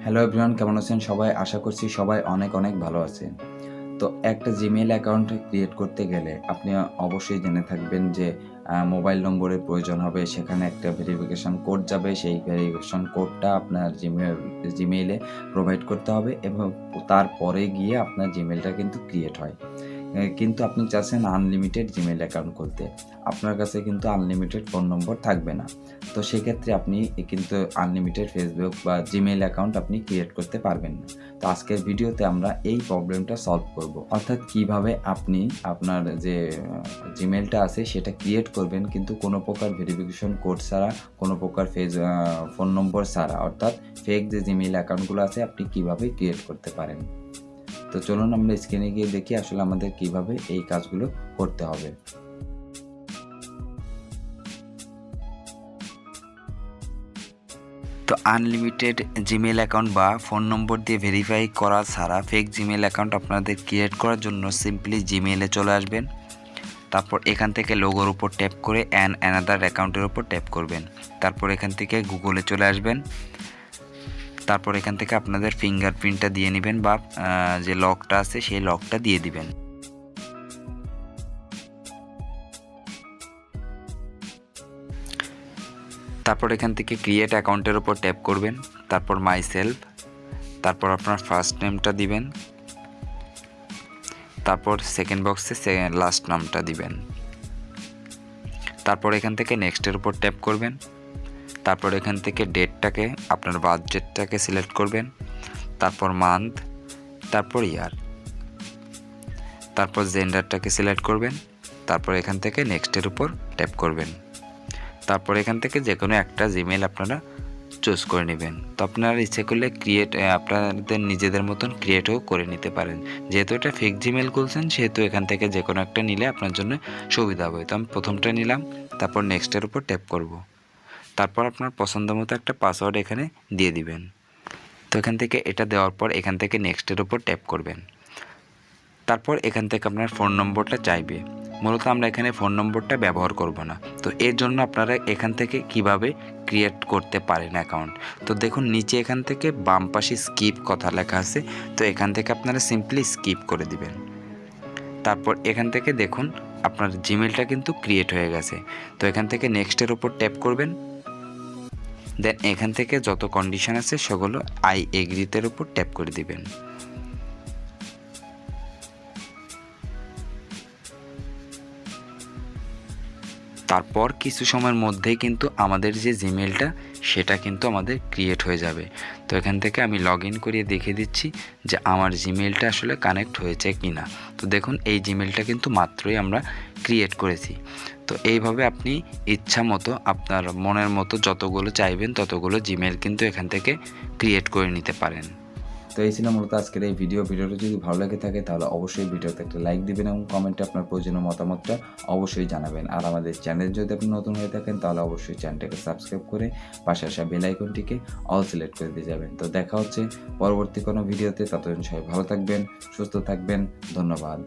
Hello everyone, কেমন আছেন সবাই? আশা করছি সবাই অনেক ভালো আছেন। তো একটা জিমেইল অ্যাকাউন্ট ক্রিয়েট করতে গেলে আপনি অবশ্যই জেনে থাকবেন যে মোবাইল নম্বরের প্রয়োজন হবে। সেখানে একটা ভেরিফিকেশন কোড যাবে। সেই ভেরিফিকেশন কোডটা আপনার জিমেইলে প্রোভাইড করতে হবে এবং তারপরে গিয়ে আপনার জিমেইলটা কিন্তু ক্রিয়েট হয়। কিন্তু আপনি চাচ্ছেন আনলিমিটেড জিমেইল অ্যাকাউন্ট খুলতে। আপনার কাছে কিন্তু আনলিমিটেড ফোন নম্বর থাকবে না। তো সেক্ষেত্রে আপনি কিন্তু আনলিমিটেড ফেসবুক বা জিমেইল অ্যাকাউন্ট আপনি ক্রিয়েট করতে পারবেন না। তো আজকের ভিডিওতে আমরা এই প্রবলেমটা সলভ করব। অর্থাৎ কিভাবে আপনি আপনার যে জিমেইলটা আছে সেটা ক্রিয়েট করবেন কিন্তু কোনো প্রকার ভেরিফিকেশন কোড ছাড়া, কোনো প্রকার ফোন নম্বর ছাড়া, অর্থাৎ ফেক যে জিমেইল অ্যাকাউন্টগুলো আছে আপনি কিভাবে ক্রিয়েট করতে পারেন। তো চলুন আমরা স্ক্রিনে গিয়ে দেখি আসলে আমাদের কিভাবে এই কাজগুলো করতে হবে। তো আনলিমিটেড জিমেইল অ্যাকাউন্ট বা ফোন নম্বর দিয়ে ভেরিফাই করা ছাড়া ফেক জিমেইল অ্যাকাউন্ট আপনাদের ক্রিয়েট করার জন্য সিম্পলি জিমেইলে চলে আসবেন। তারপর এখান থেকে লোগোর উপর ট্যাপ করে অ্যানাদার অ্যাকাউন্টের উপর ট্যাপ করবেন। তারপর এখান থেকে গুগলে চলে আসবেন। তারপর এখান থেকে আপনাদের ফিঙ্গারপ্রিন্টটা দিয়ে নেবেন বা যে লকটা আছে সেই লকটা দিয়ে দিবেন। তারপর এখান থেকে ক্রিয়েট অ্যাকাউন্টের উপর ট্যাপ করবেন। তারপর মাই সেলফ, তারপর আপনার ফার্স্ট নেমটা দিবেন, তারপর সেকেন্ড বক্সে লাস্ট নামটা দিবেন। তারপর এখান থেকে নেক্সটের উপর ট্যাপ করবেন। তারপর এখান থেকে ডেটটাকে আপনার বার্থ ডেটটাকে সিলেক্ট করবেন, তারপর মান্থ, তারপর ইয়ার, তারপর জেন্ডারটাকে সিলেক্ট করবেন। তারপর এখান থেকে নেক্সটের উপর ট্যাপ করবেন। তারপর এখান থেকে যে কোনো একটা জিমেইল আপনারা চুজ করে নেবেন। তো আপনারা ইচ্ছে করলে আপনাদের নিজেদের মতন ক্রিয়েটও করে নিতে পারেন। যেহেতু এটা ফেক জিমেইল খুলছেন সেহেতু এখান থেকে যে কোনো একটা নিলে আপনার জন্য সুবিধা হবে। তো আমি প্রথমটা নিলাম, তারপর নেক্সটের উপর ট্যাপ করব। তারপর আপনার পছন্দ মতো একটা পাসওয়ার্ড এখানে দিয়ে দিবেন। তো এখান থেকে এটা দেওয়ার পর এখান থেকে নেক্সটের উপর ট্যাপ করবেন। তারপর এখান থেকে আপনার ফোন নম্বরটা চাইবে। মূলত আমরা এখানে ফোন নম্বরটা ব্যবহার করব না। তো এর জন্য আপনারা এখান থেকে কিভাবে ক্রিয়েট করতে পারেন অ্যাকাউন্ট। তো দেখুন নিচে এখান থেকে বাম পাশে স্কিপ কথা লেখা আছে। তো এখান থেকে আপনারা সিম্পলি স্কিপ করে দিবেন। তারপর এখান থেকে দেখুন আপনার জিমেইলটা কিন্তু ক্রিয়েট হয়ে গেছে। তো এখান থেকে নেক্সটের উপর ট্যাপ করবেন। দেন এখান থেকে যত কন্ডিশন আছে সেগুলো আই এগ্রিতের উপর ট্যাপ করে দিবেন। তারপর কিছু সময়ের মধ্যেই কিন্তু আমাদের যে জিমেইলটা সেটা কিন্তু আমাদের ক্রিয়েট হয়ে যাবে। তো এখান থেকে আমি লগ ইন করিয়ে দেখিয়ে দিচ্ছি যে আমার জিমেইলটা আসলে কানেক্ট হয়েছে কি না। তো দেখুন এই জিমেইলটা কিন্তু মাত্রই আমরা ক্রিয়েট করেছি। তো এইভাবে আপনি ইচ্ছা মতো আপনার মনের মতো যতগুলো চাইবেন ততগুলো জিমেইল কিন্তু এখান থেকে ক্রিয়েট করে নিতে পারেন। তো এই ছিল মূলত আজকের এই ভিডিওটা যদি ভালো লাগে থাকে তাহলে অবশ্যই ভিডিওতে একটা লাইক দিবেন এবং কমেন্টে আপনার প্রয়োজনীয় মতামতটা অবশ্যই জানাবেন। আর আমাদের চ্যানেল যদি আপনি নতুন হয়ে থাকেন তাহলে অবশ্যই চ্যানেলটাকে সাবস্ক্রাইব করে পাশে আসা বেল আইকনটিকে অল সিলেক্ট করে দিয়ে যাবেন। তো দেখা হচ্ছে পরবর্তী কোনো ভিডিওতে। ততদিন সবাই ভালো থাকবেন, সুস্থ থাকবেন। ধন্যবাদ।